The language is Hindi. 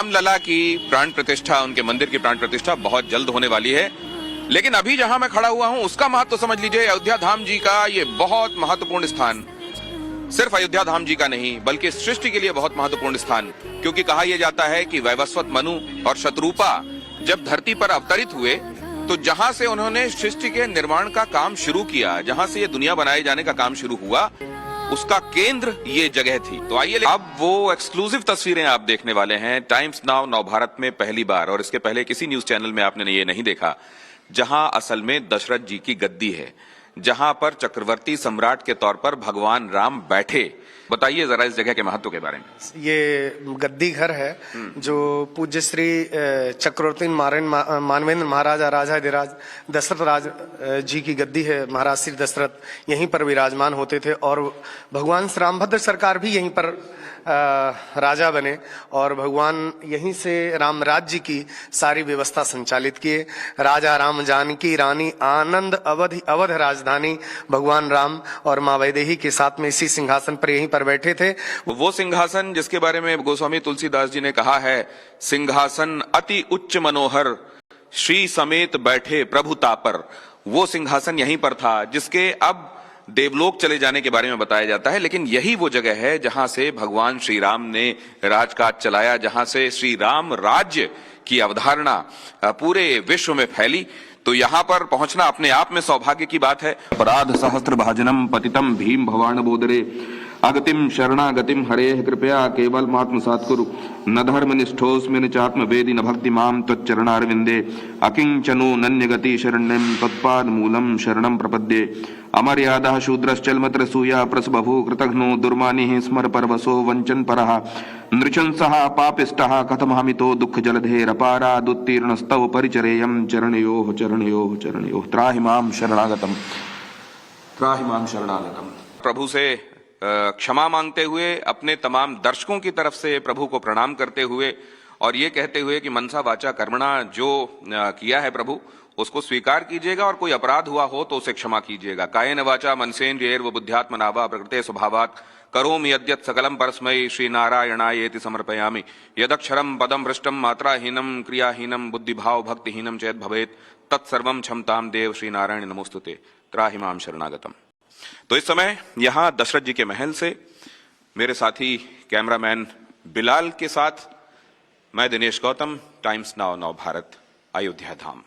रामलला की प्राण प्रतिष्ठा, उनके मंदिर की प्राण प्रतिष्ठा बहुत जल्द होने वाली है। लेकिन अभी जहां मैं खड़ा हुआ हूं उसका महत्व तो समझ लीजिए। अयोध्या धाम जी का ये बहुत महत्वपूर्ण स्थान सिर्फ अयोध्या धाम जी का नहीं बल्कि सृष्टि के लिए बहुत महत्वपूर्ण स्थान, क्योंकि कहा यह जाता है कि वैवस्वत मनु और शतरूपा जब धरती पर अवतरित हुए तो जहां से उन्होंने सृष्टि के निर्माण का काम शुरू किया, जहां से ये दुनिया बनाए जाने का काम शुरू हुआ, उसका केंद्र ये जगह थी। तो आइए अब वो एक्सक्लूसिव तस्वीरें आप देखने वाले हैं टाइम्स नाउ नव भारत में पहली बार, और इसके पहले किसी न्यूज चैनल में आपने ये नहीं देखा, जहां असल में दशरथ जी की गद्दी है, जहां पर चक्रवर्ती सम्राट के तौर पर भगवान राम बैठे। बताइए जरा इस जगह के महत्व के बारे में। ये गद्दी घर है जो पूज्य श्री चक्रवर्ती मानवेंद्र महाराज राजाधिराज दशरथ राज जी की गद्दी है। महाराज श्री दशरथ यहीं पर विराजमान होते थे और भगवान श्री रामभद्र सरकार भी यहीं पर राजा बने और भगवान यहीं से राम राज्य की सारी व्यवस्था संचालित किए। राजा राम जानकी रानी आनंद अवध राजधानी भगवान राम और मां वैदेही के साथ में इसी सिंहासन पर यहीं पर बैठे थे। वो सिंहासन जिसके बारे में गोस्वामी तुलसीदास जी ने कहा है, सिंहासन अति उच्च मनोहर श्री समेत बैठे प्रभु तापर, वो सिंहासन यहीं पर था जिसके अब देवलोक चले जाने के बारे में बताया जाता है। लेकिन यही वो जगह है जहां से भगवान श्री राम ने राजकाज चलाया, जहां से श्री राम राज्य की अवधारणा पूरे विश्व में फैली। तो यहाँ पर पहुंचना अपने आप में सौभाग्य की बात है। अपराध सहस्त्र भाजनम पतितम भीम भवान बोदरे अगतिम शरणागतिम हरे कृपया केवल आत्मसात कुरु न धर्म निष्ठोस्मिन चात्म वेदी न भक्ति माम त्वच्चरणारविंदे अकिंचनो नन्य गति शरण्यम तत्पाद मूलम शरणम प्रपद्ये अमर्यादा शूद्रश्चलमत्र सूया प्रसबभू कृतघ्नो दुर्मानि स्मर परवसो वंचन परः नृशंसः पापिष्टः कथमहमितो दुःख जलधेरपारादुत्तीर्णस्तव परिचरेयं चरणयोः चरणयोः चरणयोः त्राहि मां शरणागतम त्राहि मां शरणागतम। प्रभु से क्षमा मांगते हुए, अपने तमाम दर्शकों की तरफ से प्रभु को प्रणाम करते हुए और ये कहते हुए कि मनसा वाचा कर्मणा जो किया है प्रभु उसको स्वीकार कीजिएगा और कोई अपराध हुआ हो तो उसे क्षमा कीजिएगा। कायेन वाचा मनसेन्द्रियैर्व बुद्ध्यात्मना वा प्रकृते स्वभावात् करोमि यद्यत् सकलम परस्मै श्री नारायणायेति समर्पयामि यदक्षरम पदम भ्रष्टम मात्राहीनम क्रियाहीनम बुद्धिभाव भक्तिहीनम चेत भवेत् तत्सर्वं क्षमताम देव श्री नारायण नमोस्तुते त्राहि मां शरणागतम। तो इस समय यहां दशरथ जी के महल से मेरे साथी कैमरामैन बिलाल के साथ मैं दिनेश गौतम, टाइम्स नाउ नव भारत, अयोध्या धाम।